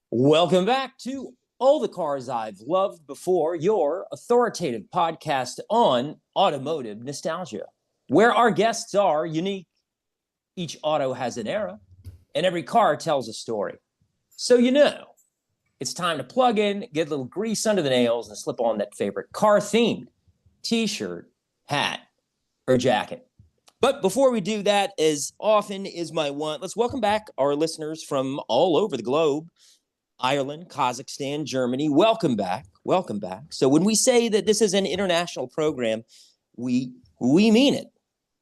Welcome back to All the Cars I've Loved Before, your authoritative podcast on automotive nostalgia, where our guests are unique. Each auto has an era, and every car tells a story. So it's time to plug in, get a little grease under the nails, and slip on that favorite car-themed t-shirt, hat, or jacket. But before we do that, as often is my want, let's welcome back our listeners from all over the globe. Ireland, Kazakhstan, Germany, welcome back. Welcome back. So when we say that this is an international program, we mean it.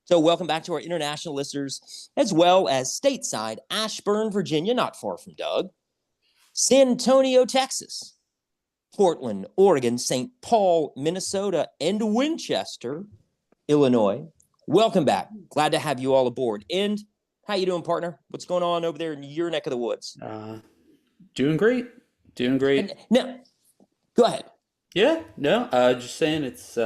So welcome back to our international listeners, as well as stateside Ashburn, Virginia, not far from Doug, San Antonio, Texas, Portland, Oregon, St. Paul, Minnesota, and Winchester, Illinois. Welcome back. Glad to have you all aboard. And how you doing, partner? What's going on over there in your neck of the woods? Doing great. Now, go ahead. Yeah, no, just saying it's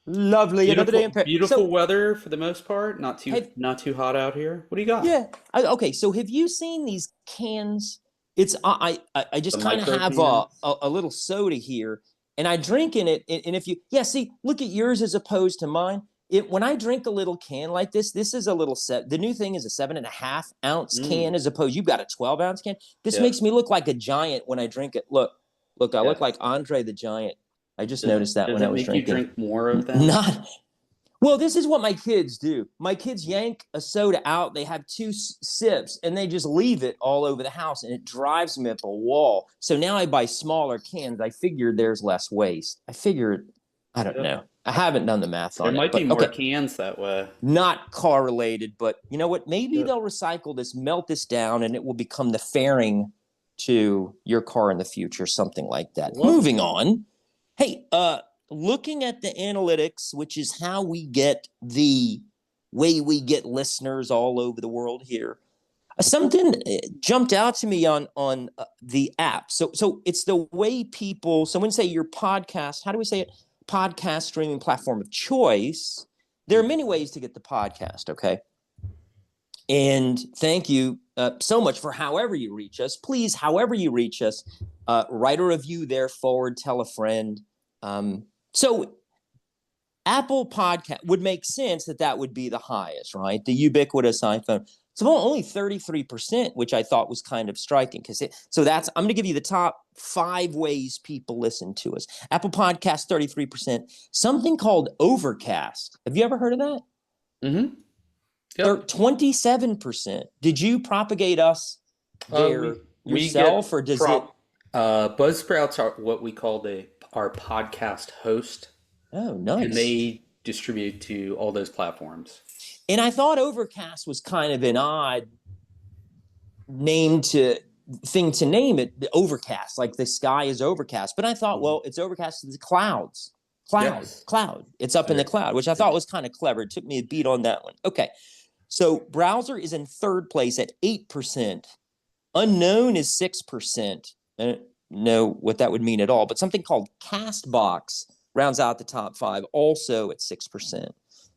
Lovely. Another day in Paris. beautiful weather for the most part. Not too hot out here. What do you got? Yeah. Okay. So have you seen these cans? It's I just The kind of micro have cans? a little soda here, and I drink in it. And if you see, look at yours as opposed to mine. When I drink a little can like this is a little set. The new thing is a 7.5 ounce can as opposed. You've got a 12 ounce can. This Yeah. makes me look like a giant when I drink it. Look, I look like Yes. Andre the Giant. I just noticed that Does when I it was make you drinking. drink more of them? Not well. This is what my kids do. My kids yank a soda out. They have two sips and they just leave it all over the house, and it drives me up a wall. So now I buy smaller cans. I figured there's less waste. I don't know. I haven't done the math There on it, might be but more okay. cans that way. Not correlated, but you know what? Maybe Yeah. they'll recycle this, melt this down, and it will become the fairing to your car in the future, something like that. Well, Moving on. Hey, looking at the analytics, which is how we get the way we get listeners all over the world here. Something jumped out to me on the app. So it's the way people. So when you say your podcast, how do we say it? Podcast streaming platform of choice. There are many ways to get the podcast. Okay, and thank you so much for however you reach us. Please, however you reach us, write a review there. Forward, tell a friend. So Apple Podcast would make sense that would be the highest, right? The ubiquitous iPhone. It's only 33%, which I thought was kind of striking. I'm going to give you the top 5 ways people listen to us. Apple Podcast, 33%. Something called Overcast. Have you ever heard of that? Mm-hmm. They're Yep. 27%. Did you propagate us there We yourself, get or does it? Buzzsprouts are what we call our podcast host, Oh, and nice. they distribute to all those platforms. And I thought Overcast was kind of an odd thing to name it. The Overcast, like the sky is overcast. But I thought, well, it's overcast. It's clouds. Yes. Cloud. It's up in the cloud, which I thought was kind of clever. It took me a beat on that one. Okay. So browser is in third place at 8%. Unknown is 6%. I don't know what that would mean at all. But something called Castbox rounds out the top 5, also at 6%.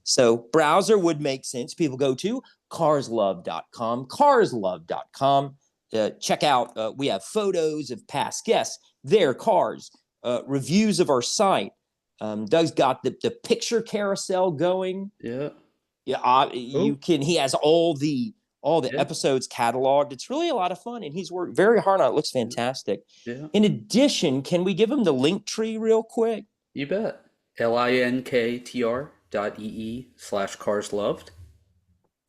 So browser would make sense. People go to carslove.com. Check out, we have photos of past guests, their cars, reviews of our site. Doug's got the picture carousel going. Yeah. Yeah, he has all the Yeah. episodes cataloged. It's really a lot of fun, and he's worked very hard on it. It looks fantastic. Yeah. In addition, can we give him the link tree real quick? You bet. linktr.ee/carsloved.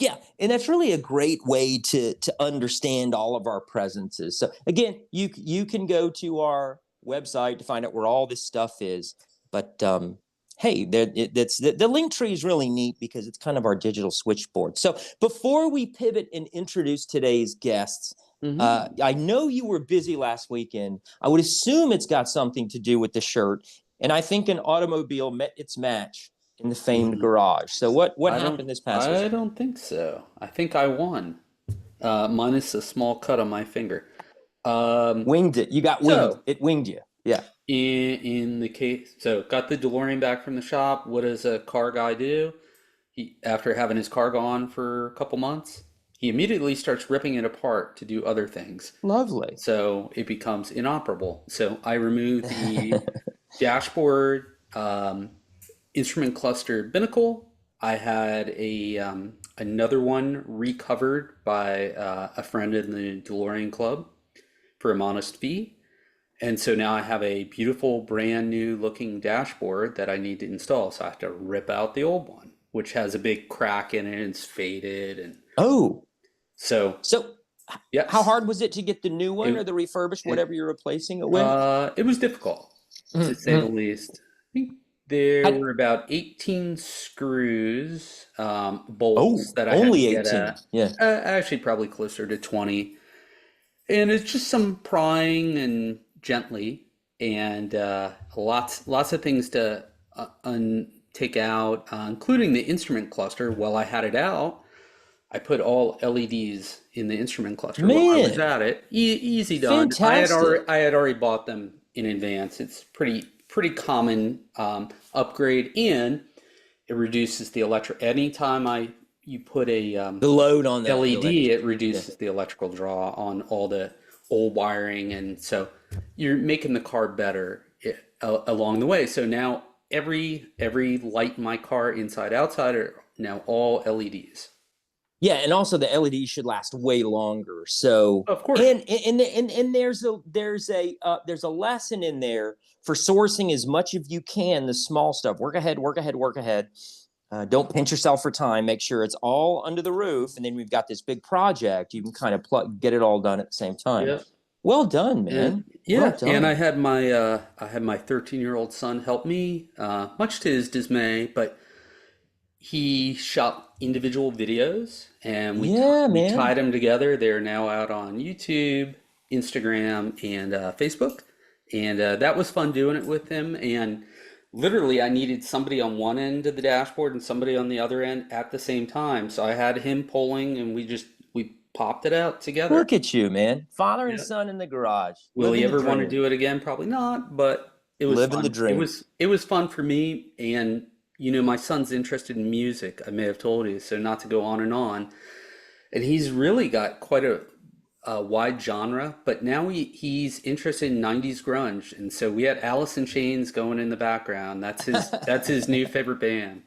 Yeah, and that's really a great way to understand all of our presences. So again, you can go to our website to find out where all this stuff is. But hey, the link tree is really neat because it's kind of our digital switchboard. So before we pivot and introduce today's guests, I know you were busy last weekend. I would assume it's got something to do with the shirt. And I think an automobile met its match in the famed garage. So what happened this past week? I don't think so. I think I won, minus a small cut on my finger. Winged it. You got winged. It winged you. Yeah. In the case, so got the DeLorean back from the shop. What does a car guy do? After having his car gone for a couple months, he immediately starts ripping it apart to do other things. Lovely. So it becomes inoperable. So I removed the dashboard, instrument cluster binnacle. I had another one recovered by a friend in the DeLorean Club for a modest fee. And so now I have a beautiful, brand new looking dashboard that I need to install. So I have to rip out the old one, which has a big crack in it and it's faded. And Oh, so, so how yes, hard was it to get the new one it, or the refurbished, it, whatever you're replacing it with? it was difficult to say the Mhm. least. I think there Had, were about 18 screws, bolts oh, that I had to only get 18. at. Yeah. Actually, probably closer to 20. And it's just some prying and gently, and lots of things to take out, including the instrument cluster. While I had it out, I put all LEDs in the instrument cluster while I was Man, at it. Easy done. fantastic. I had already bought them in advance. It's pretty common upgrade, and it reduces the electric. Anytime you put a The load on the LED, it electric. Yeah. reduces the electrical draw on all the old wiring, and so you're making the car better along the way. So now every light in my car, inside outside, are now all LEDs. Yeah, and also the LED should last way longer. So, Of course. and there's a lesson in there for sourcing as much of you can the small stuff. Work ahead, work ahead, work ahead. Don't pinch yourself for time. Make sure it's all under the roof, and then we've got this big project. You can kind of get it all done at the same time. Yeah. Well done, And man. Well yeah, and done. I had my 13-year-old son help me, much to his dismay, but he shot individual videos and Yeah, we man. tied them together. They're now out on YouTube, Instagram, and Facebook. And that was fun doing it with him. And literally, I needed somebody on one end of the dashboard and somebody on the other end at the same time. So I had him pulling and we popped it out together. Look at you, man. Father and Yeah. son in the garage, Will he living the ever want to dream, do it again? Probably not, but it was living the fun. dream. It was fun for me, and my son's interested in music. I may have told you, so not to go on, and he's really got quite a wide genre. But now he's interested in '90s grunge, and so we had Alice in Chains going in the background. That's his new favorite band.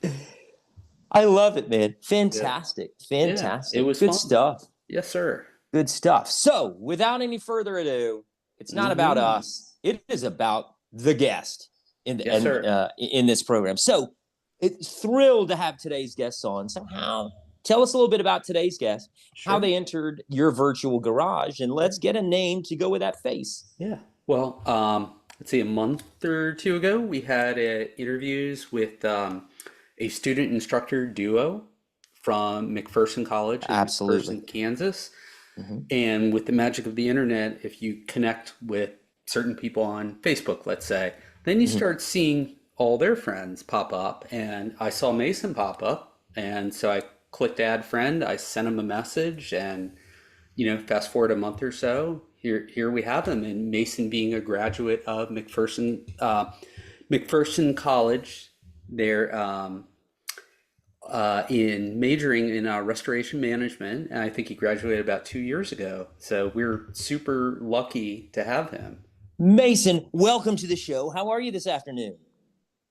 I love it, man. Yeah, Fantastic. yeah, it Fantastic. was Good fun. stuff. Yes, sir. Good stuff. So, without any further ado, it's not about Hmm. us. It is about the guest Yes, sir. in this program. So, it's thrilled to have today's guests on. So, tell us a little bit about today's guest, how Sure. they entered your virtual garage, and let's get a name to go with that face. Yeah. Well, let's see, a month or two ago, we had interviews with a student instructor duo from McPherson College in Absolutely. McPherson, Kansas. Mhm. And with the magic of the internet, if you connect with certain people on Facebook, let's say, then you Mhm. start seeing all their friends pop up. And I saw Mason pop up. And so I clicked add friend. I sent him a message, and fast forward a month or so, here we have him. And Mason, being a graduate of McPherson College, they're in majoring in restoration management, and I think he graduated about 2 years ago. So we're super lucky to have him. Mason, welcome to the show. How are you this afternoon?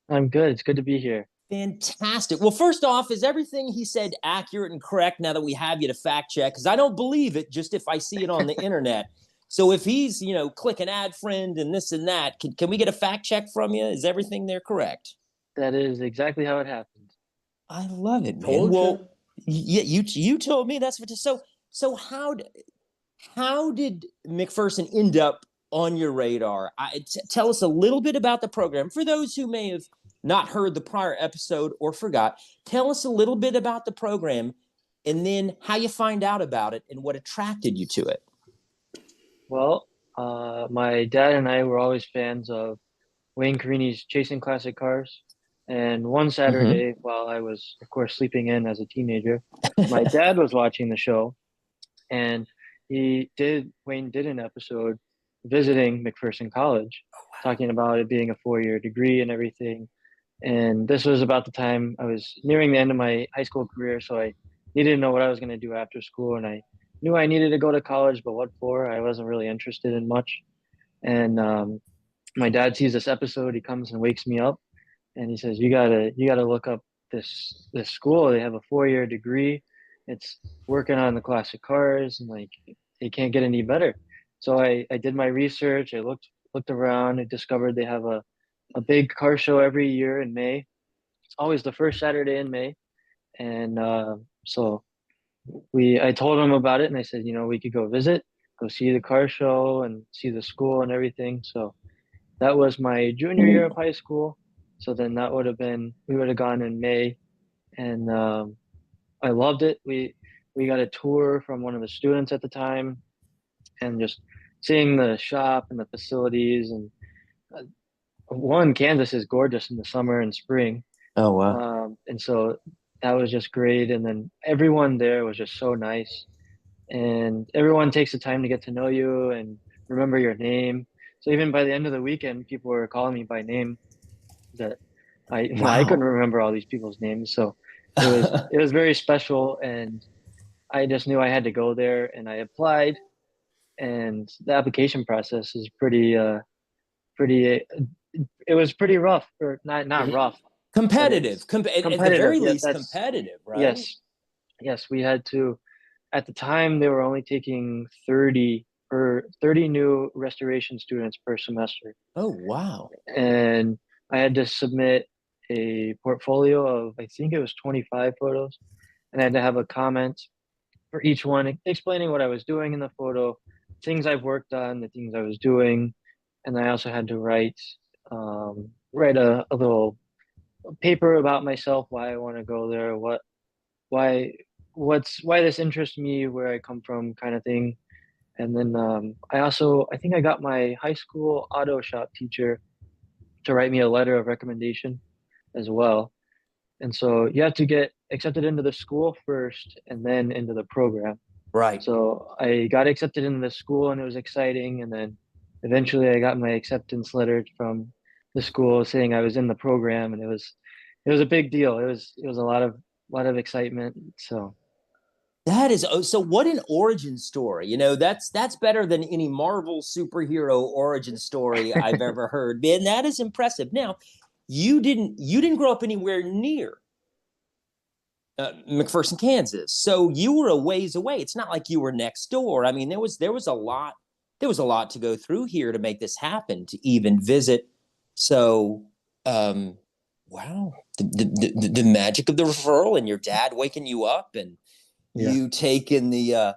I'm good. It's good to be here. Fantastic. Well, first off, is everything he said accurate and correct now that we have you to fact check? Because I don't believe it just if I see it on the internet. So if he's, click an ad friend and this and that, can we get a fact check from you? Is everything there correct? That is exactly how it happened. I love it, man. Told you. Well, yeah, you told me that's what. So how did McPherson end up on your radar? Tell us a little bit about the program for those who may have not heard the prior episode or forgot. Tell us a little bit about the program, and then how you find out about it and what attracted you to it. Well, my dad and I were always fans of Wayne Carini's Chasing Classic Cars. And one Mm-hmm. Saturday, while I was, of course, sleeping in as a teenager, my dad was watching the show, and Wayne did an episode visiting McPherson College, talking about it being a 4-year degree and everything. And this was about the time I was nearing the end of my high school career, so I he didn't know what I was going to do after school, and I knew I needed to go to college, but what for? I wasn't really interested in much. And my dad sees this episode. He comes and wakes me up, and he says, "You gotta look up this school. They have a 4-year degree. It's working on the classic cars, and like it can't get any better." So I did my research. I looked around. I discovered they have a big car show every year in May. It's always the first Saturday in May, and so I told him about it, and I said, we could go visit, go see the car show, and see the school and everything. So that was my junior year of high school. So then that would have been we would have gone in May, and I loved it. We got a tour from one of the students at the time, and just seeing the shop and the facilities. And uh, one, Kansas is gorgeous in the summer and spring. Oh, wow. And so that was just great. And then everyone there was just so nice. And everyone takes the time to get to know you and remember your name. So even by the end of the weekend, people were calling me by name that I couldn't Wow. remember all these people's names. So it was very special. And I just knew I had to go there, and I applied. And the application process is pretty, it was pretty rough, or not Mhm. rough, but Competitive. it's At the competitive. very Yeah, least, that's competitive, right? yes. Yes, we had to, at the time they were only taking 30 new restoration students per semester. Oh, wow. And I had to submit a portfolio of, I think it was 25 photos, and I had to have a comment for each one explaining what I was doing in the photo, things I've worked on, the things I was doing. And I also had to write a little paper about myself, why I want to go there, why why this interests me, where I come from, kind of thing. And then I think I got my high school auto shop teacher to write me a letter of recommendation as well. And so you have to get accepted into the school first and then into the program. Right. So I got accepted into the school, and it was exciting. And then eventually I got my acceptance letter from the school saying I was in the program, and it was a big deal. It was a lot of excitement. So That is so what an origin story. That's better than any Marvel superhero origin story I've ever heard. Man, that is impressive. Now, you didn't grow up anywhere near McPherson, Kansas. So you were a ways away. It's not like you were next door. I mean, there was a lot to go through here to make this happen, to even visit. So, um, wow, the magic of the referral and your dad waking you up and yeah. you taking the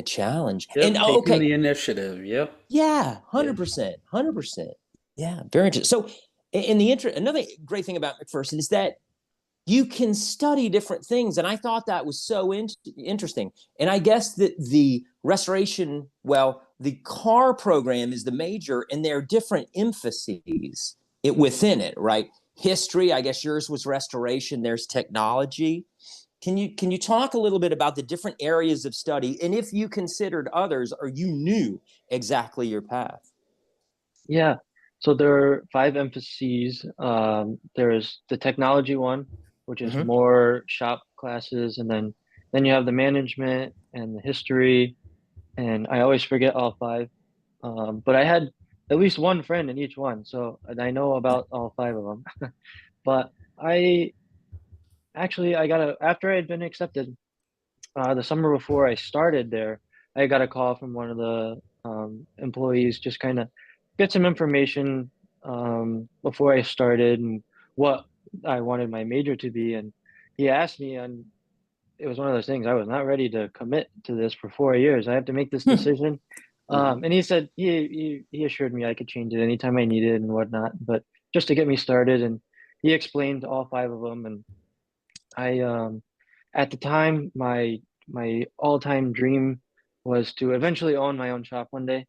challenge. And Yep, oh, taking okay, the initiative. Yep. yeah, Yeah. 100%, 100%. Yeah, very interesting. So, in the another great thing about McPherson is that you can study different things, and I thought that was so interesting. And I guess that the restoration, well, the car program is the major, and there are different emphases within it, right? History, I guess yours was restoration. There's technology. Can you talk a little bit about the different areas of study, and if you considered others, or you knew exactly your path? Yeah. So there are 5 emphases. There's the technology one, which is Mm-hmm. more shop classes, and then you have the management and the history, and I always forget all 5. But I had at least one friend in each one, so and I know about all 5 of them. But I I got after I had been accepted, the summer before I started there, I got a call from one of the employees, just kind of get some information before I started and what I wanted my major to be. And he asked me, and it was one of those things, I was not ready to commit to this for 4 years. I have to make this Hmm. decision. Hmm. And he said he assured me I could change it anytime I needed and whatnot, but just to get me started. And he explained all 5 of them. And I at the time, my all-time dream was to eventually own my own shop one day,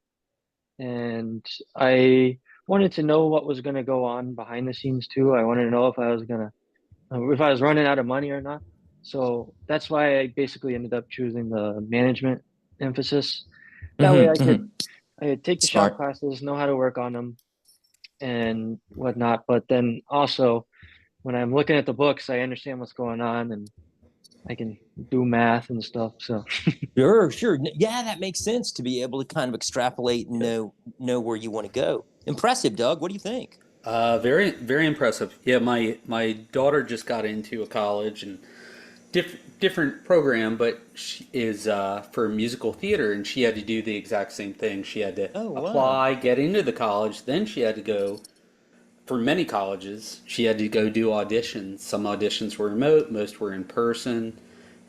and I wanted to know what was going to go on behind the scenes too. I wanted to know if I was running out of money or not. So that's why I basically ended up choosing the management emphasis. That way Mm-hmm. Mm-hmm. I could take the shop Smart. classes, know how to work on them and whatnot. But then also when I'm looking at the books, I understand what's going on, and I can do math and stuff. So Sure. Yeah, that makes sense to be able to kind of extrapolate and know where you want to go. Impressive, Doug. What do you think? Very, very impressive. Yeah, my daughter just got into a college and different program, but she is for musical theater, and she had to do the exact same thing. She had to Oh, wow. apply, get into the college, then she had to go for many colleges. She had to go do auditions. Some auditions were remote, most were in person,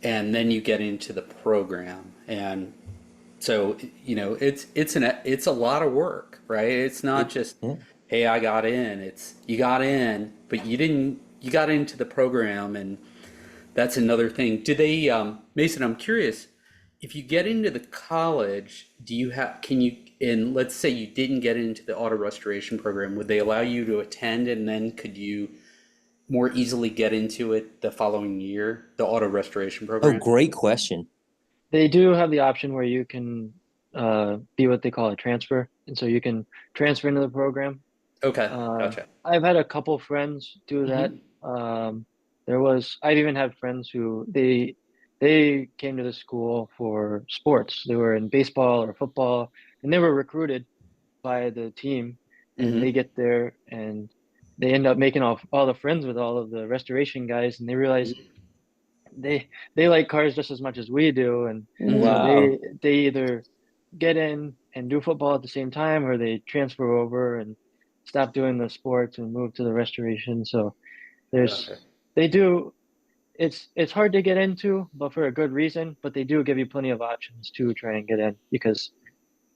and then you get into the program. And so, it's a lot of work, right? It's not It, just, yeah. hey, I got in. It's you got in, but you didn't. You got into the program, and that's another thing. Do they, Mason? I'm curious. If you get into the college, do you have? Can you? And let's say you didn't get into the auto restoration program, would they allow you to attend, and then could you more easily get into it the following year, the auto restoration Oh, program? great question. they do have the option where you can be what they call a transfer, and so you can transfer into the program. Okay, gotcha. I've had a couple friends do that. Hmm. I've even had friends who they came to the school for sports. They were in baseball or football, and they were recruited by the team, and they Hmm. get there and they end up making all the friends with all of the restoration guys, and they realize they like cars just as much as we do, and so Hmm. they either get in and do football at the same time, or they transfer over and stop doing the sports and move to the restoration. So there's Gotcha. they do it's hard to get into, but for a good reason. But they do give you plenty of options to try and get in because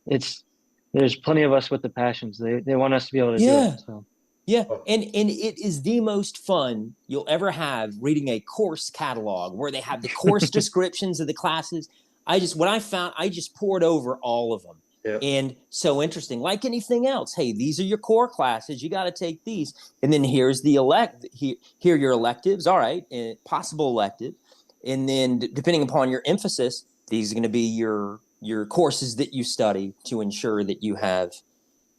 it's there's plenty of us with the passions. They want us to be able to do it. Yeah. So Yeah, and it is the most fun you'll ever have reading a course catalog where they have the course descriptions of the classes. What I found, I just poured over all of them. Yeah. And so interesting, like anything else. Hey, these are your core classes. You got to take these. And then here's the here are your electives. All right, possible elective. And then depending upon your emphasis, these are going to be your courses that you study to ensure that you have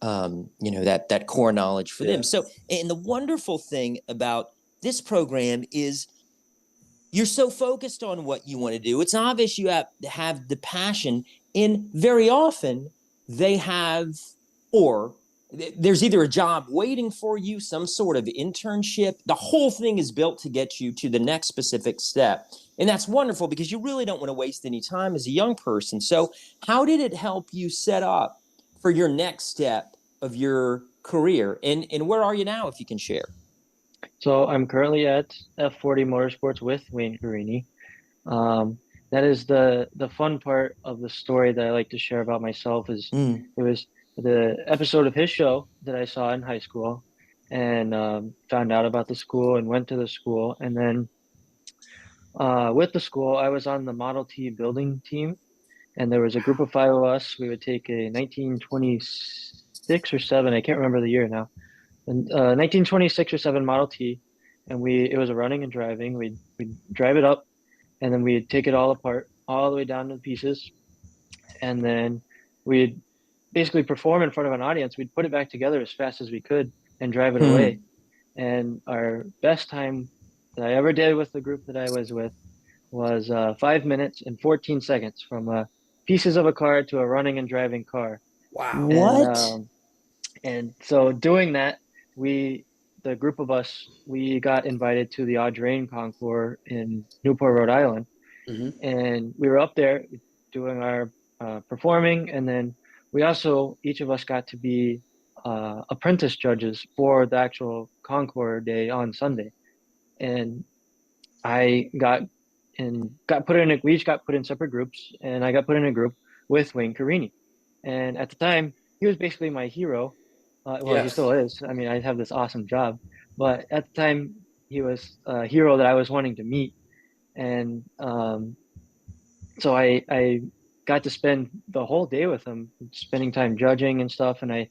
that core knowledge for them. Yeah. So, and the wonderful thing about this program is you're so focused on what you want to do. It's obvious you have the passion, and very often they have, or there's either a job waiting for you, some sort of internship. The whole thing is built to get you to the next specific step. And that's wonderful because you really don't want to waste any time as a young person. So, how did it help you set up for your next step of your career? And where are you now, if you can share? so I'm currently at F40 Motorsports with Wayne Carini. Um, that is the fun part of the story that I like to share about myself is Mm, it was the episode of his show that I saw in high school and found out about the school and went to the school. And then with the school, I was on the Model T building team, and there was a group of five of us. We would take a 1926 or seven, I can't remember the year now, and 1926 or seven Model T, and it was a running and driving. We'd drive it up, and then we'd take it all apart, all the way down to the pieces, and then we'd basically perform in front of an audience. We'd put it back together as fast as we could and drive it away. mm, And our best time that I ever did with the group that I was with was 5 minutes and 14 seconds from pieces of a car to a running and driving car. Wow. And what? um, and so doing that, the group of us, we got invited to the Audrain Concours in Newport, Rhode Island, Hmm. and we were up there doing our performing, and then we also each of us got to be apprentice judges for the actual Concours day on Sunday, and I got put in we each got put in separate groups, and I got put in a group with Wayne Carini, and at the time he was basically my hero. Well, he still Yes. is. I mean, I have this awesome job, but at the time he was a hero that I was wanting to meet, and so I got to spend the whole day with him, spending time judging and stuff. And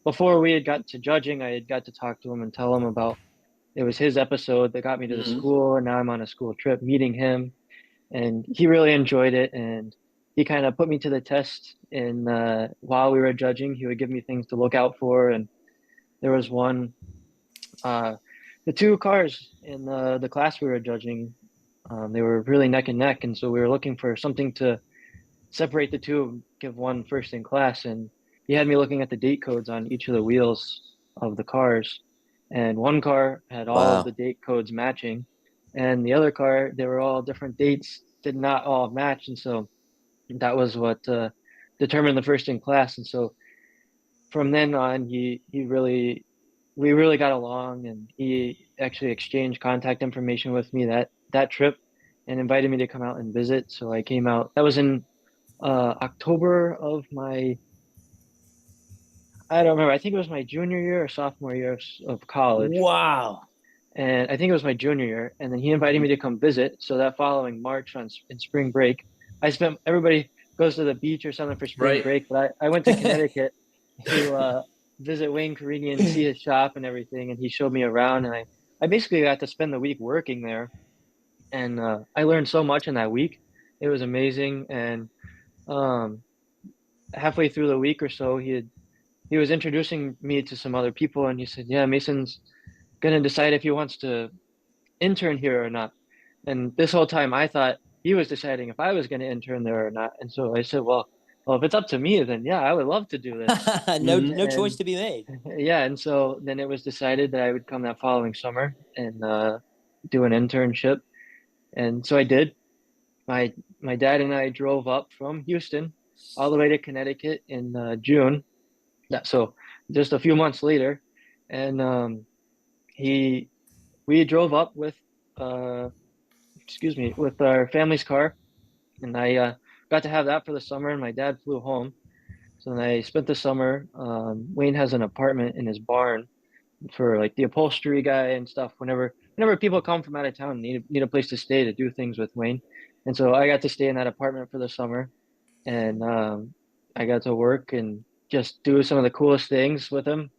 before we had got to judging, I had got to talk to him and tell him about it was his episode that got me to the Hmm. school, and now I'm on a school trip meeting him, and he really enjoyed it. And he kind of put me to the test. And while we were judging, he would give me things to look out for. And there was one, uh, the two cars in the class we were judging. They were really neck and neck, and so we were looking for something to separate the two, give one first in class. And he had me looking at the date codes on each of the wheels of the cars, and one car had all of the Wow. date codes matching, and the other car, they were all different dates, did not all match. And so that was what determined the first in class. And so from then on, he really we really got along, and he actually exchanged contact information with me that trip, and invited me to come out and visit. So I came out. That was in October of my, I don't remember. I think it was my junior year or sophomore year of college, Wow. and I think it was my junior year. And then he invited me to come visit. So that following March in spring break, everybody goes to the beach or something for spring Right. break, but I went to Connecticut to visit Wayne Carini and see his shop and everything. And he showed me around, and I basically got to spend the week working there. And I learned so much in that week. It was amazing. And um, halfway through the week or so, he was introducing me to some other people, and he said, "Yeah, Mason's gonna decide if he wants to intern here or not." And this whole time, I thought he was deciding if I was gonna intern there or not. And so I said, "Well, if it's up to me, then yeah, I would love to do this." Hmm. No choice And to be made. yeah, and so then it was decided that I would come that following summer and do an internship. And so I did. My my dad and I drove up from Houston all the way to Connecticut in June. So just a few months later, and he we drove up with uh with our family's car, and I got to have that for the summer, and my dad flew home. So then I spent the summer. Wayne has an apartment in his barn for like the upholstery guy and stuff. Whenever people come from out of town, need a place to stay to do things with Wayne. And so I got to stay in that apartment for the summer, and I got to work and just do some of the coolest things with him.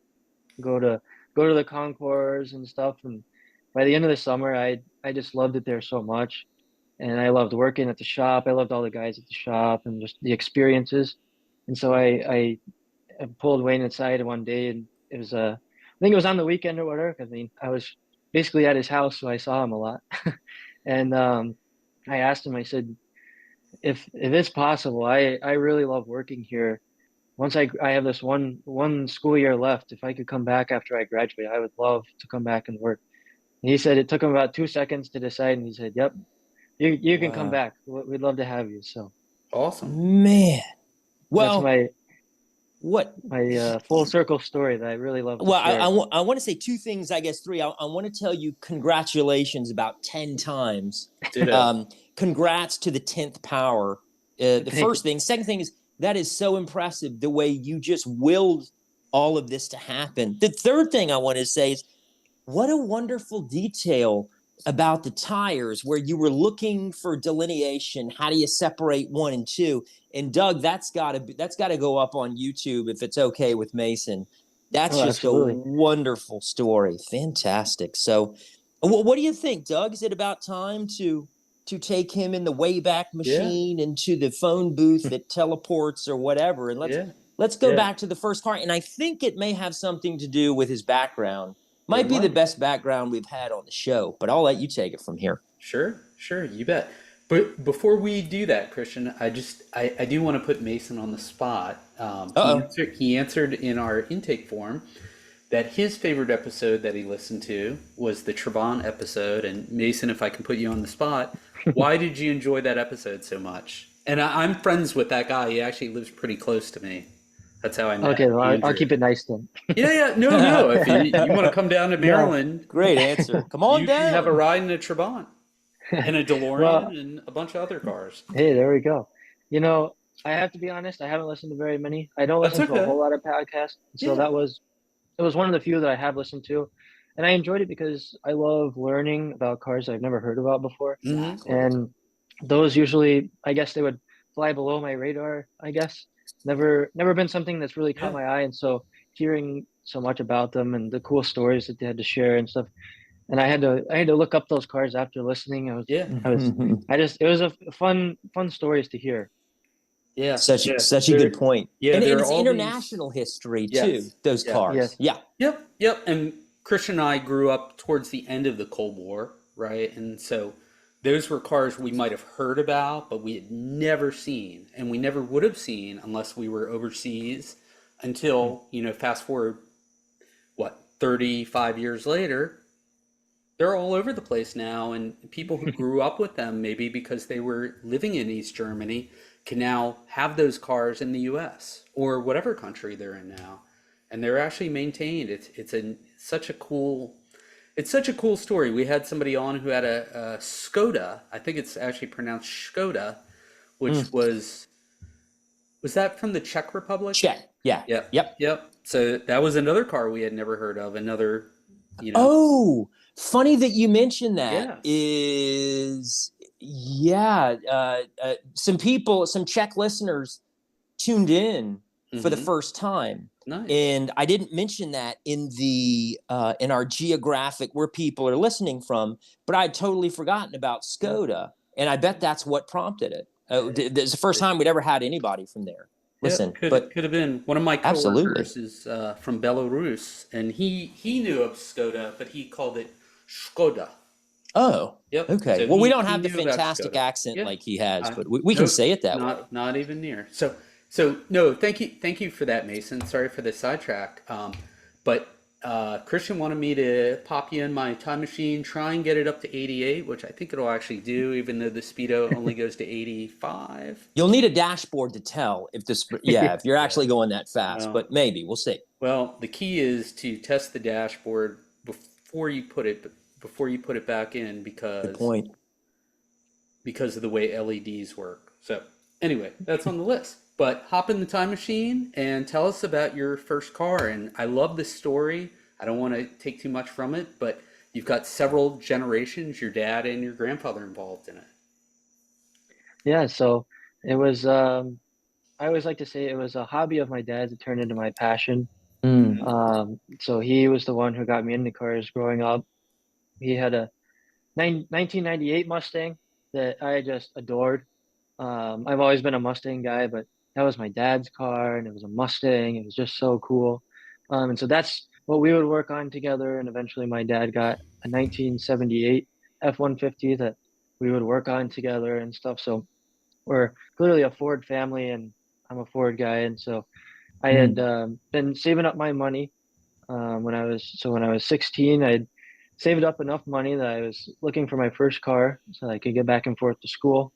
Go to go to the concours and stuff. And by the end of the summer, I just loved it there so much, and I loved working at the shop. I loved all the guys at the shop and just the experiences. And so I pulled Wayne inside one day, and it was I think it was on the weekend or whatever. I mean, I was basically at his house, so I saw him a lot. And I asked him. I said, if it's possible, I really love working here. Once I have this one school year left, if I could come back after I graduate, I would love to come back and work. And he said it took him about 2 seconds to decide, and he said, "Yep, you can come Wow. back. We'd love to have you." So Awesome. Man. that's Well, what my full circle story that I really love to well, share. I want to say two things, I guess three. I want to tell you congratulations about 10 times. Ditto. Congrats to the 10th power. The Thank first you. thing. Second thing is that is so impressive the way you just willed all of this to happen. The third thing I want to say is what a wonderful detail about the tires where you were looking for delineation. How do you separate one and two? And Doug, that's got to go up on YouTube if it's okay with Mason. That's Oh, just a absolutely. wonderful story. Fantastic. So, what do you think, Doug? Is it about time to take him in the Wayback Yeah. Machine into the phone booth that teleports or whatever, and Yeah. let's go Yeah. back to the first car? And I think it may have something to do with his background. It Might be the might. best background we've had on the show, but I'll let you take it from here. Sure. Sure. You bet. But before we do that, Christian, I do want to put Mason on the spot. Uh oh. He answered in our intake form that his favorite episode that he listened to was the Trabant episode. And Mason, if I can put you on the spot, why did you enjoy that episode so much? And I'm friends with that guy. He actually lives pretty close to me. That's how I met Okay, well, I'll Andrew. keep it nice then. Yeah, yeah. No, no. If you want to come down to No. Maryland, Great answer. Come on you can have a down. ride in a Trabant and a Well, DeLorean and a bunch of other cars. hey, there we go. You know, I have to be honest, I haven't listened to very many. I don't That's listen to a okay. whole lot of podcasts. So Yeah. it was one of the few that I have listened to. And I enjoyed it because I love learning about cars I've never heard about before. Hmm. Exactly. And those usually, I guess they would fly below my radar, I guess. Never been something that's really caught Yeah. my eye. And so hearing so much about them and the cool stories that they had to share and stuff. And I had to look up those cars after listening. Yeah. It was a fun stories to hear. Yeah. Yeah. Such a good There, point. yeah, And there are it's all these. international history too, Yes. those Yeah. cars. Yes. Yeah. Yep. Yep. And Christian and I grew up towards the end of the Cold War, right? And so those were cars we might have heard about, but we had never seen, and we never would have seen unless we were overseas until, fast forward, what, 35 years later, they're all over the place now, and people who grew up with them, maybe because they were living in East Germany, can now have those cars in the US or whatever country they're in now. And they're actually maintained. It's such a cool story. We had somebody on who had a Skoda. I think it's actually pronounced Skoda, which was that from the Czech Republic? Check. Yeah. Yep. Yep. Yep. So that was another car we had never heard of. Another, Oh, funny that you mentioned that. yes. Some Czech listeners tuned in for the first time. Nice. And I didn't mention that in our geographic where people are listening from, but I'd totally forgotten about Skoda, and I bet that's what prompted it. It's the first time we'd ever had anybody from there. Listen, could have been. One of my absolutely. coworkers is from Belarus, and he knew of Skoda, but he called it Skoda. Oh, Yep. okay. So Well, we he don't have the knew about fantastic Skoda. accent Yeah. like he has, but we can say it that way. Not even near. So no, thank you for that, Mason. Sorry for the sidetrack. But Christian wanted me to pop you in my time machine, try and get it up to 88, which I think it'll actually do, even though the speedo only goes to 85. You'll need a dashboard to tell if if you're actually going that fast, Well, but maybe we'll see. Well, the key is to test the dashboard before you put it back in, Good point. because of the way LEDs work. So anyway, that's on the list. But hop in the time machine and tell us about your first car. And I love this story. I don't want to take too much from it, but you've got several generations, your dad and your grandfather, involved in it. Yeah, so it was, I always like to say it was a hobby of my dad's that turned into my passion. So he was the one who got me into cars growing up. He had a 1998 Mustang that I just adored. I've always been a Mustang guy, but that was my dad's car, and it was a Mustang. It was just so cool. And so that's what we would work on together. And eventually my dad got a 1978 F-150 that we would work on together and stuff. So we're clearly a Ford family, and I'm a Ford guy. And so I had been saving up my money when I was 16. I'd saved up enough money that I was looking for my first car so I could get back and forth to school.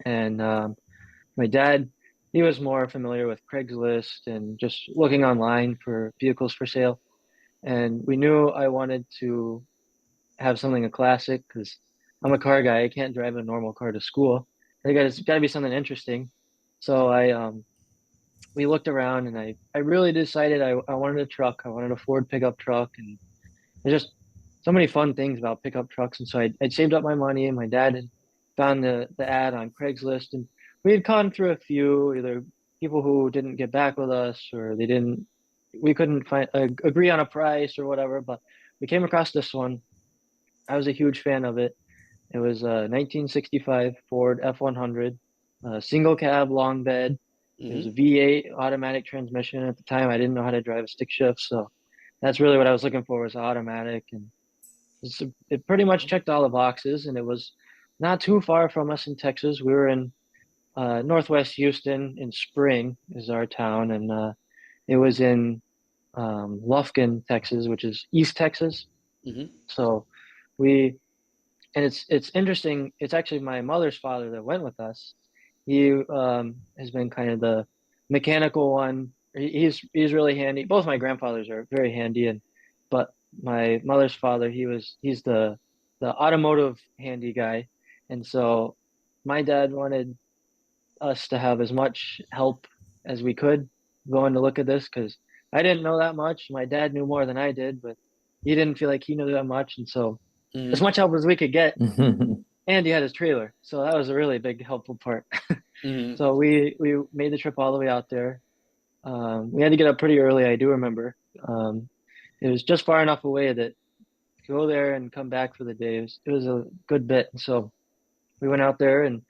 And my dad, he was more familiar with Craigslist and just looking online for vehicles for sale. And we knew I wanted to have something a classic because I'm a car guy. I can't drive a normal car to school. It's got to be something interesting. So we looked around, and I really decided I wanted a truck. I wanted a Ford pickup truck, and there's just so many fun things about pickup trucks. And so I'd saved up my money, and my dad had found the ad on Craigslist, and we had gone through a few, either people who didn't get back with us, or we couldn't agree on a price or whatever, but we came across this one. I was a huge fan of it. It was a 1965 Ford F100, single cab, long bed. It was a V8 automatic transmission. At the time, I didn't know how to drive a stick shift, so that's really what I was looking for, was automatic. And it pretty much checked all the boxes, and it was not too far from us in Texas. We were in Northwest Houston. In Spring is our town, and it was in Lufkin, Texas, which is East Texas. So and it's interesting. It's actually my mother's father that went with us. He has been kind of the mechanical one. He's really handy. Both my grandfathers are very handy, but my mother's father, he's the automotive handy guy. And so my dad wanted us to have as much help as we could going to look at this, because I didn't know that much. My dad knew more than I did, but he didn't feel like he knew that much. And so as much help as we could get. And he had his trailer, so that was a really big helpful part. So we made the trip all the way out there. We had to get up pretty early, I do remember. It was just far enough away that to go there and come back for the day, it was a good bit. So we went out there and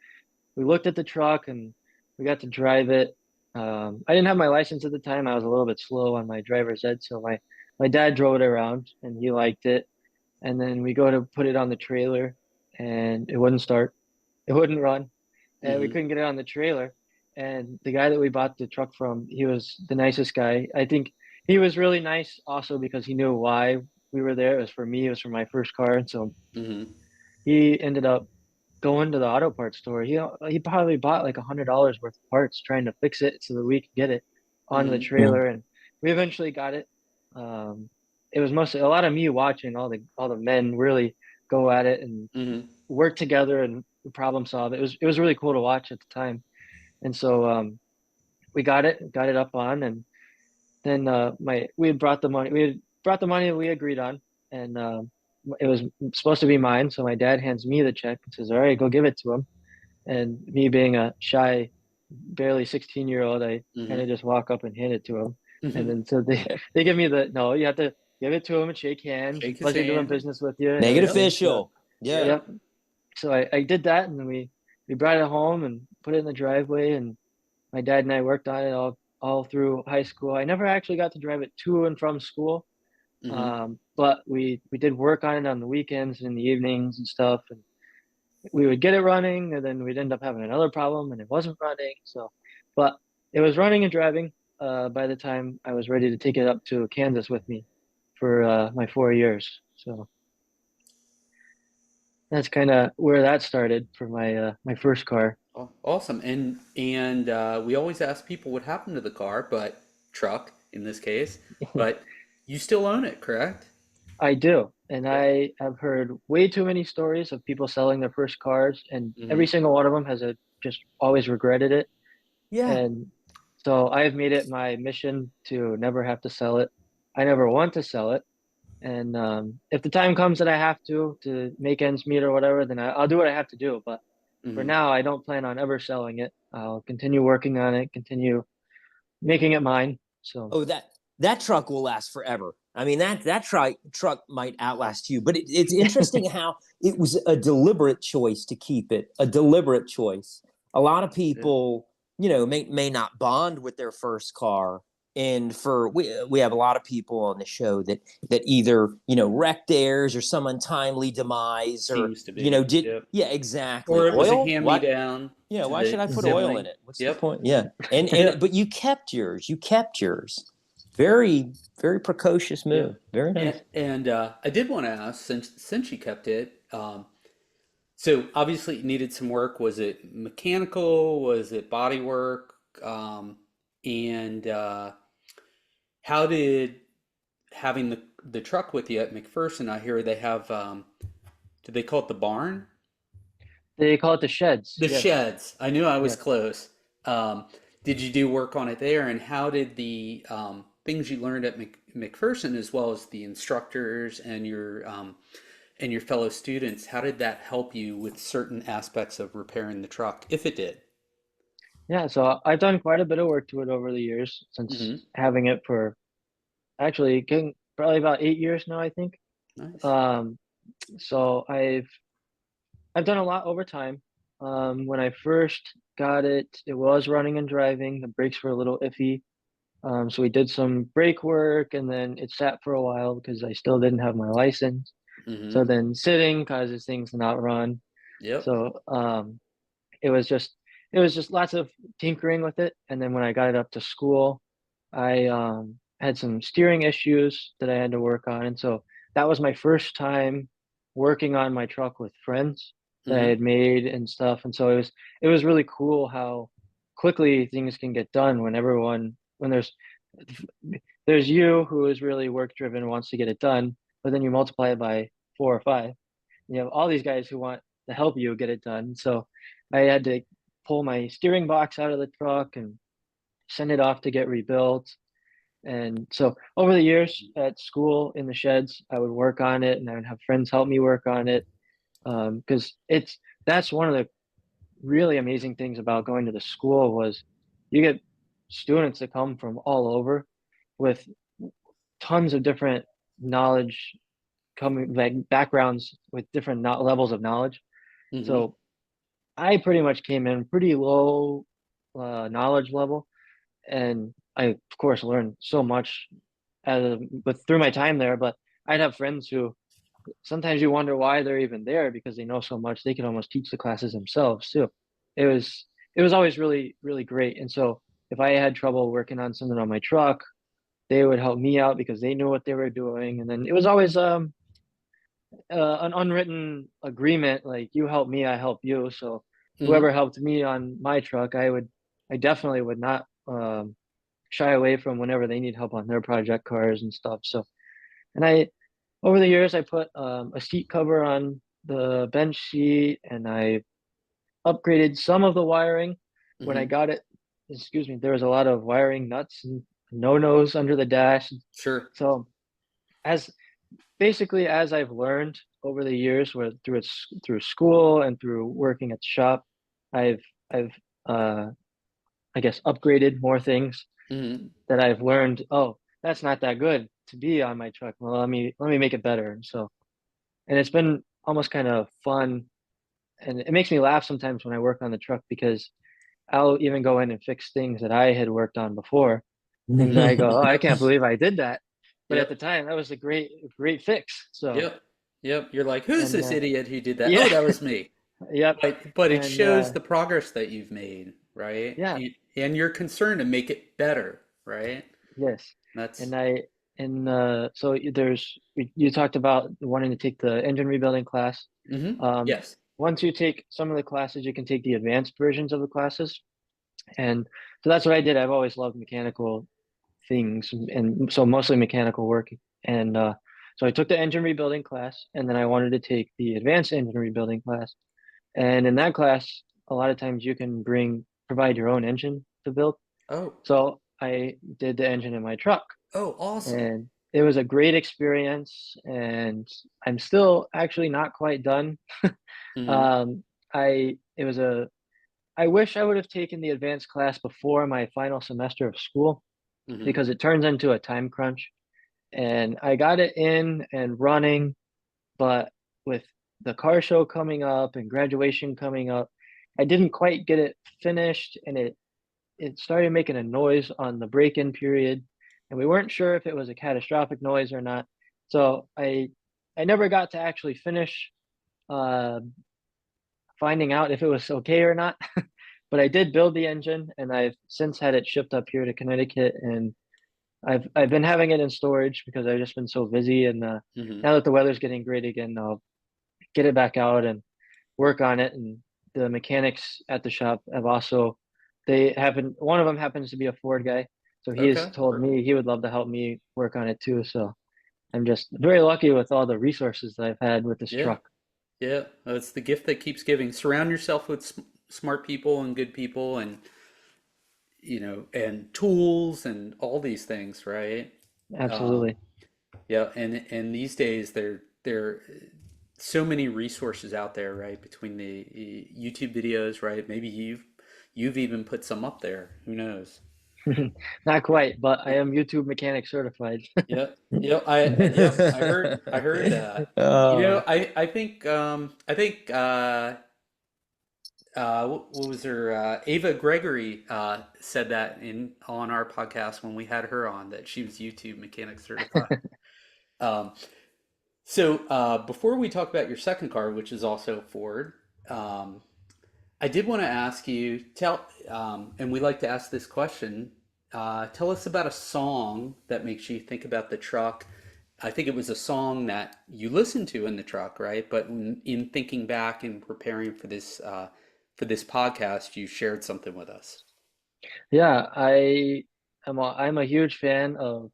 we looked at the truck, and we got to drive it. I didn't have my license at the time. I was a little bit slow on my driver's ed, so my dad drove it around, and he liked it. And then we go to put it on the trailer, and it wouldn't start. It wouldn't run, and we Hmm. couldn't get it on the trailer. And the guy that we bought the truck from, he was the nicest guy. I think he was really nice also because he knew why we were there. It was for me, it was for my first car. And so Hmm. he ended up going to the auto parts store. He probably bought like $100 worth of parts trying to fix it so that we could get it onto the Hmm. Mm. trailer, and we eventually got it. Um, it was mostly a lot of me watching all the men really go at it and Hmm. work together and problem solve. It was really cool to watch at the time. And so we got it up on, and then my we had brought the money we agreed on, and it was supposed to be mine. So my dad hands me the check and says, "All right, go give it to him." And me being a shy, barely 16-year-old, I kind Hmm. of just walk up and hand it to him. And Hmm. then so they give me the no, you have to give it to him and shake hands. Shake his Pleasure doing hand. business with you and Make it Yep. everything. So official. Yeah. Yep. yep. So I did that, and then we brought it home and put it in the driveway, and my dad and I worked on it all through high school. I never actually got to drive it to and from school, Hmm. but we did work on it on the weekends and in the evenings and stuff, and we would get it running, and then we'd end up having another problem, and it wasn't running. So, but it was running and driving by the time I was ready to take it up to Kansas with me for my 4 years. So that's kind of where that started for my first car. Awesome. And we always ask people what happened to the car, but truck in this case, but you still own it, correct? I do. And Yeah. I have heard way too many stories of people selling their first cars, and every Hmm. single one of them has just always regretted it. Yeah. And so I've made it my mission to never have to sell it. I never want to sell it. And if the time comes that I have to make ends meet or whatever, then I'll do what I have to do. But for Hmm. now, I don't plan on ever selling it. I'll continue working on it, continue making it mine. So Oh, that truck will last forever. I mean, that truck might outlast you, but it's interesting how it was a deliberate choice to keep it, a deliberate choice. A lot of Yeah. people, may not bond with their first car, and we have a lot of people on the show that either wrecked theirs or some untimely demise, or Seems to be. did Yep. yeah, exactly. Or it was a Oil, what? hand-me-down Yeah, to why should the I put mhm. oil in sibling. it? What's the Yep. point? Yeah. And Yep. but you kept yours. You kept yours. Very, very precocious Yep. move. Very nice. And I did want to ask, since you kept it, so obviously it needed some work. Was it mechanical? Was it body work? And how did having the truck with you at McPherson? I hear they have. Do they call it the barn? They call it the sheds. The Yes. sheds. I knew I was Yes. close. Did you do work on it there? And how did the things you learned at McPherson, as well as the instructors and your fellow students, how did that help you with certain aspects of repairing the truck, if it did? Yeah. So I've done quite a bit of work to it over the years since Hmm. having it for actually getting probably about 8 years now, I think. Nice. Um, so I've done a lot over time. When I first got it, it was running and driving. The brakes were a little iffy. So we did some brake work, and then it sat for a while because I still didn't have my license. So Hmm. then sitting causes things to not run. Yep. So it was just it was just lots of tinkering with it. And then when I got it up to school, I had some steering issues that I had to work on, and so that was my first time working on my truck with friends that I Hmm. had made and stuff. And so it was really cool how quickly things can get done when there's you who is really work driven, wants to get it done, but then you multiply it by 4 or 5. You have all these guys who want to help you get it done. So I had to pull my steering box out of the truck and send it off to get rebuilt. And so over the years at school in the sheds, I would work on it, and I would have friends help me work on it. Because that's one of the really amazing things about going to the school was you get students that come from all over with tons of different knowledge, coming like backgrounds with different levels of knowledge. Hmm. So I pretty much came in pretty low knowledge level, and I of course learned so much but through my time there. But I'd have friends who sometimes you wonder why they're even there because they know so much. They can almost teach the classes themselves too. It was always really, really great. And so if I had trouble working on something on my truck, they would help me out because they knew what they were doing. And then it was always an unwritten agreement, like you help me, I help you. So whoever Hmm. helped me on my truck, I definitely would not shy away from whenever they need help on their project cars and stuff. So, and over the years, I put a seat cover on the bench seat, and I upgraded some of the wiring. When I Hmm. got it, excuse me, there was a lot of wiring nuts and no-nos under the dash. Sure. So as basically as I've learned over the years, through school and through working at the shop, I've uh, I guess upgraded more things Hmm. that I've learned. Oh, that's not that good to be on my truck. Well, let me make it better. And it's been almost kind of fun, and it makes me laugh sometimes when I work on the truck because I'll even go in and fix things that I had worked on before, and I go, oh, I Yep. can't believe I did that. But at the Yep. time, that was a great fix. So, Yep. Yep. You're like, who's and this idiot who did that? Oh, yeah, that was me. yep, But it and shows the progress that you've made, right? yeah, And your concern to make it better, right? yes, That's and so you talked about wanting to take the engine rebuilding class. Um, yes. Once you take some of the classes, you can take the advanced versions of the classes, and so that's what I did. I've always loved mechanical things, and so mostly mechanical work. And so I took the engine rebuilding class, and then I wanted to take the advanced engine rebuilding class. And in that class, a lot of times you can provide your own engine to build. Oh, So I did the engine in my truck, oh, awesome. and it was a great experience. And I'm still actually not quite done. Hmm. Um, I it was a I wish I would have taken the advanced class before my final semester of school Hmm. because it turns into a time crunch. And I got it in and running, but with the car show coming up and graduation coming up, I didn't quite get it finished, and it started making a noise on the break-in period, and we weren't sure if it was a catastrophic noise or not. So I never got to actually finish uh, finding out if it was okay or not. But I did build the engine, and I've since had it shipped up here to Connecticut, and I've been having it in storage because I've just been so busy. And Hmm. now that the weather's getting great again, I'll get it back out and work on it. And the mechanics at the shop have also they happen. One of them happens to be a Ford guy, so he has Okay. told me he would love to help me work on it too. So I'm just very lucky with all the resources that I've had with this Yeah. truck. Yeah. It's the gift that keeps giving. Surround yourself with smart people and good people and, and tools and all these things, right? Um, Absolutely. yeah. And these days there so many resources out there, right? Between the YouTube videos, right? Maybe you've even put some up there. Who knows? Not quite, but I am YouTube mechanic certified. Yep. Yep. I heard that. Oh, What was her? Ava Gregory said that in on our podcast when we had her on that she was YouTube mechanic certified. Um, so before we talk about your second car, which is also Ford, um, I did want to ask you and we like to ask this question. Tell us about a song that makes you think about the truck. I think it was a song that you listened to in the truck, right? But in thinking back and preparing for this podcast, you shared something with us. Yeah, I'm a huge fan of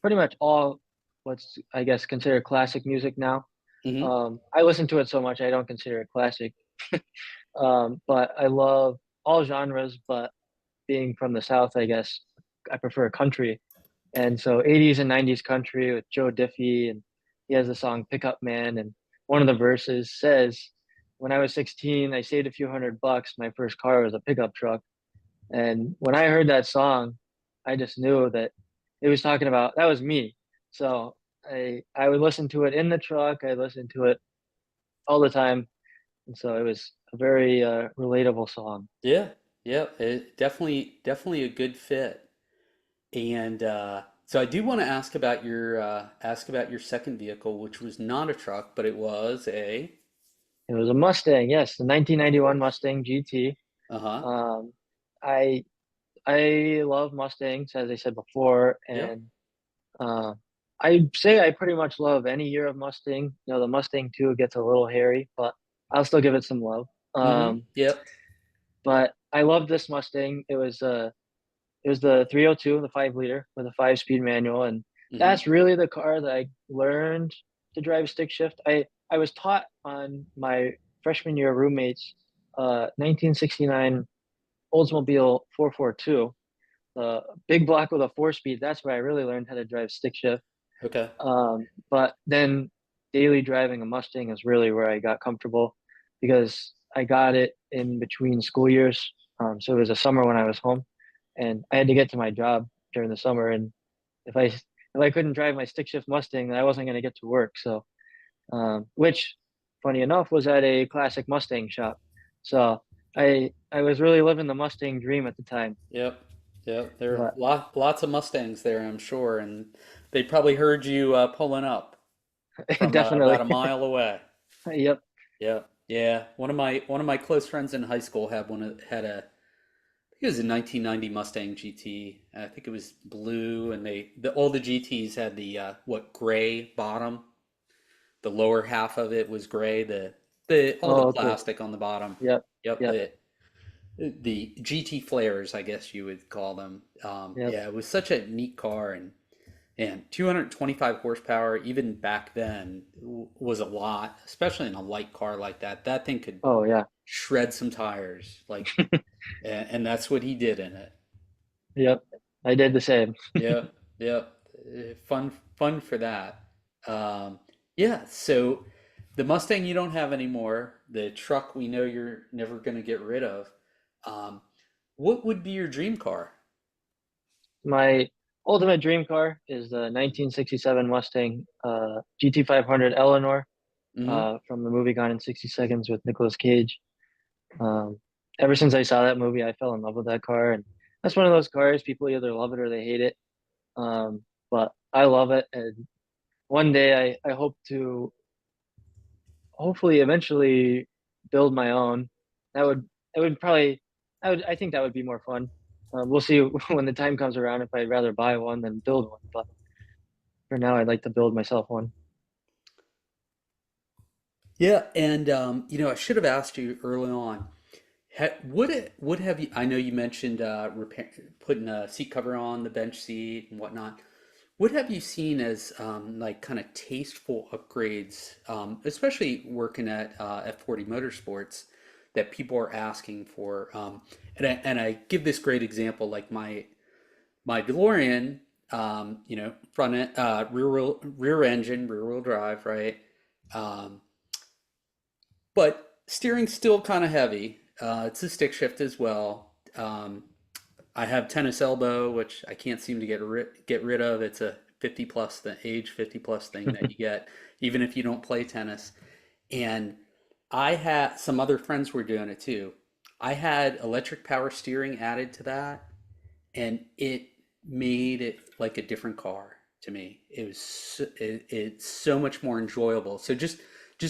pretty much all what's I guess considered classic music now. Hmm. I listen to it so much I don't consider it classic. But I love all genres, but being from the South, I guess I prefer country. And so 80s and 90s country with Joe Diffie, and he has the song Pickup Man, and one of the verses says, "When I was 16, I saved a few $100. My first car was a pickup truck." And when I heard that song, I just knew that it was talking about that was me. So I would listen to it in the truck. I listened to it all the time, and so it was a very relatable song. Yeah, yeah, it definitely a good fit. And So I do want to ask about your second vehicle, which was not a truck, but it was a It was a Mustang, yes, the 1991 Mustang GT. uh-huh. Um, I I love Mustangs, as I said before, Yep. and uh, I'd say I pretty much love any year of Mustang. You know, the Mustang 2 gets a little hairy, but I'll still give it some love. Mm-hmm. Yep. But I love this Mustang. It was the 302, the 5 liter with a 5 speed manual, and Mm-hmm. that's really the car that I learned to drive stick shift. I was taught on my freshman year roommate's 1969 Oldsmobile 442, the big block with a 4 speed. That's where I really learned how to drive stick shift. Okay. But then daily driving a Mustang is really where I got comfortable because I got it in between school years. So it was a summer when I was home, and I had to get to my job during the summer. And if I couldn't drive my stick shift Mustang, then I wasn't going to get to work. So, which, funny enough, was at a classic Mustang shop. So I was really living the Mustang dream at the time. Yep. Yep. There are But lots of Mustangs there, I'm sure, and they probably heard you pulling up from about definitely, a mile away. yep. Yep. Yeah. One of my close friends in high school had a I think it was a 1990 Mustang GT. I think it was blue, and all the GTs had the gray bottom. The lower half of it was gray. The all the Oh, okay. plastic on the bottom. Yep. Yep. Yep. The GT flares, I guess you would call them. Yep. Yeah, it was such a neat car, and 225 horsepower even back then was a lot, especially in a light car like that. That thing could Oh, yeah. shred some tires, like, and that's what he did in it. Yep. I did the same. Yeah, yeah, fun for that. Yeah, so the Mustang you don't have anymore, the truck we know you're never going to get rid of. Um, what would be your dream car? My ultimate dream car is the 1967 Mustang GT 500 Eleanor Hmm. from the movie Gone in 60 Seconds with Nicolas Cage. Um, Ever since I saw that movie, I fell in love with that car, and that's one of those cars people either love it or they hate it. But I love it, and one day I hope to hopefully eventually build my own. That would that would probably I think that would be more fun. We'll see when the time comes around if I'd rather buy one than build one. But for now, I'd like to build myself one. Yeah, and I should have asked you early on. Would have you? I know you mentioned putting a seat cover on the bench seat and whatnot. What have you seen as like kind of tasteful upgrades, especially working at F40 Motorsports, that people are asking for? And I give this great example, like my DeLorean, rear engine, rear wheel drive, right? Um, but steering's still kind of heavy. It's a stick shift as well. I have tennis elbow, which I can't seem to get rid of. It's a 50 plus the age 50 plus thing that you get even if you don't play tennis. And I had some other friends were doing it too. I had electric power steering added to that, and it made it like a different car to me. It's so much more enjoyable. So just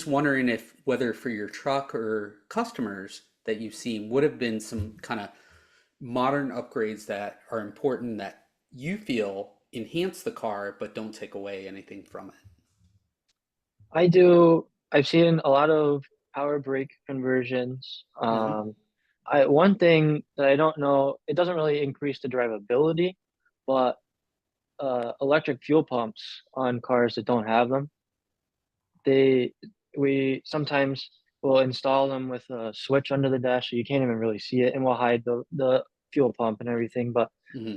wondering if whether for your truck or customers that you've seen would have been some kind of modern upgrades that are important that you feel enhance the car but don't take away anything from it. I do. I've seen a lot of power brake conversions. Hmm. One thing that I don't know, it doesn't really increase the drivability, but electric fuel pumps on cars that don't have them, they we sometimes will install them with a switch under the dash so you can't even really see it, and we'll hide the fuel pump and everything. But Hmm.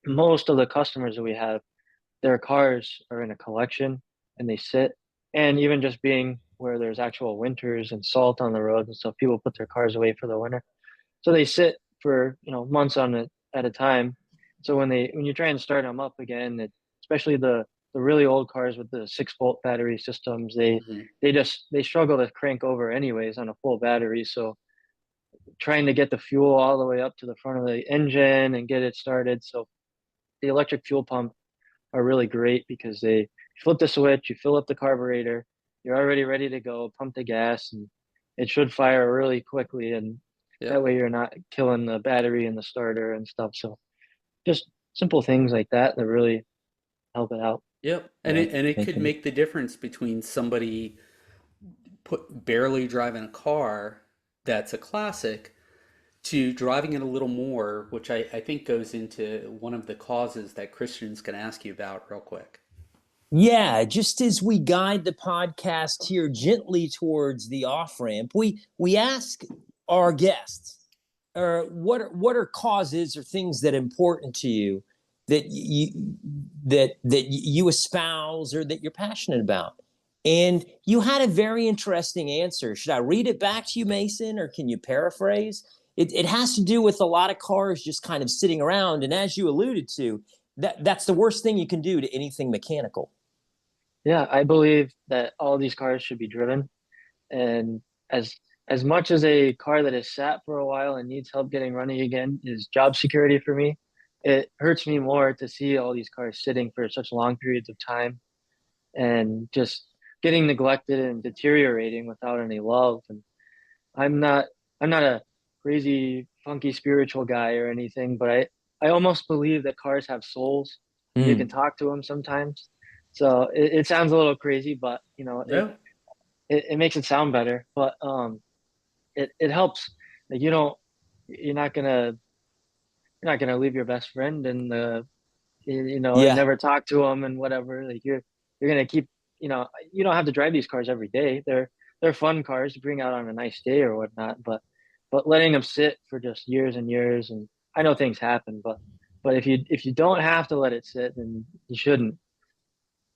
most of the customers that we have, their cars are in a collection and they sit. And even just being where there's actual winters and salt on the roads and stuff, people put their cars away for the winter. So they sit for, months on it at a time. So when you try and start them up again, especially the really old cars with the 6-volt battery systems, Hmm. they struggle to crank over anyways on a full battery. So trying to get the fuel all the way up to the front of the engine and get it started. So the electric fuel pump are really great because they flip the switch, you fill up the carburetor, you're already ready to go, pump the gas, and it should fire really quickly. And Yeah. that way you're not killing the battery and the starter and stuff. So just simple things like that that really help it out. Yep. And Yeah, it could making make the difference between somebody barely driving a car that's a classic to driving it a little more, which I think goes into one of the causes that Christian's going to ask you about real quick. Yeah, just as we guide the podcast here gently towards the off ramp, we ask our guests, what are causes or things that are important to you that you espouse or that you're passionate about? And you had a very interesting answer. Should I read it back to you, Mason, or can you paraphrase? It has to do with a lot of cars just kind of sitting around, and as you alluded to, that's the worst thing you can do to anything mechanical. Yeah, I believe that all these cars should be driven. And as as much as a car that has sat for a while and needs help getting running again is job security for me, it hurts me more to see all these cars sitting for such long periods of time and just getting neglected and deteriorating without any love. And I'm not I'm not a crazy funky spiritual guy or anything, but I almost believe that cars have souls and you can Mm. talk to them sometimes. So it sounds a little crazy, but you know, Yeah. it makes it sound better. But it helps. Like you're not gonna you're not gonna leave your best friend and and Yeah. never talk to him and whatever. Like you're gonna keep you don't have to drive these cars every day. They're fun cars to bring out on a nice day or whatnot. But letting them sit for just years and years, and I know things happen, but if you don't have to let it sit, then you shouldn't.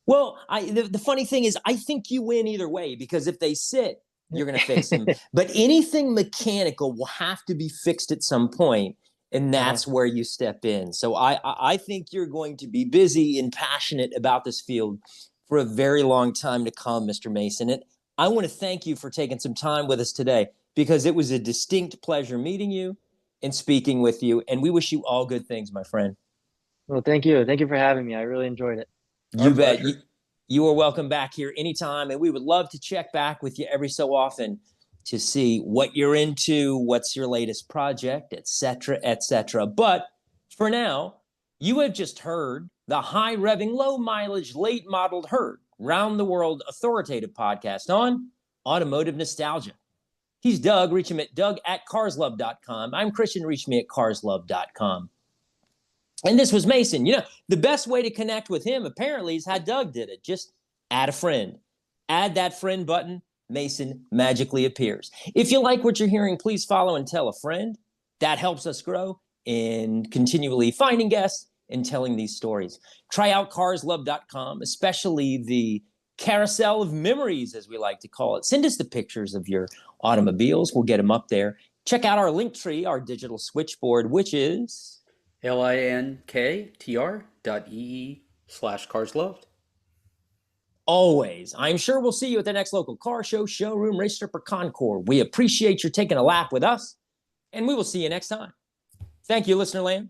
Well, the funny thing is, I think you win either way because if they sit, you're going to fix them. But anything mechanical will have to be fixed at some point, and Uh-huh. that's where you step in. So I think you're going to be busy and passionate about this field for a very long time to come, Mr. Mason. And I want to thank you for taking some time with us today because it was a distinct pleasure meeting you and speaking with you. And we wish you all good things, my friend. Well, thank you for having me. I really enjoyed it. Our You bet. pleasure. You are welcome back here anytime, and we would love to check back with you every so often to see what you're into, what's your latest project, etc., etc. But for now, you have just heard the high revving, low mileage, late modeled herd round the world authoritative podcast on automotive nostalgia. He's Doug. Reach him at doug@carslove.com. I'm Christian. Reach me at carslove.com. And this was Mason. The best way to connect with him apparently is how Doug did it. Just add a friend. Add that friend button. Mason magically appears. If you like what you're hearing, please follow and tell a friend. That helps us grow in continually finding guests and telling these stories. Try out carslove.com, especially the carousel of memories, as we like to call it. Send us the pictures of your automobiles. We'll get them up there. Check out our link tree, our digital switchboard, which is linktr.ee/cars loved. always. I'm sure we'll see you at the next local car show, showroom, race strip, or concours. We appreciate you taking a lap with us, and we will see you next time. Thank you, listener land.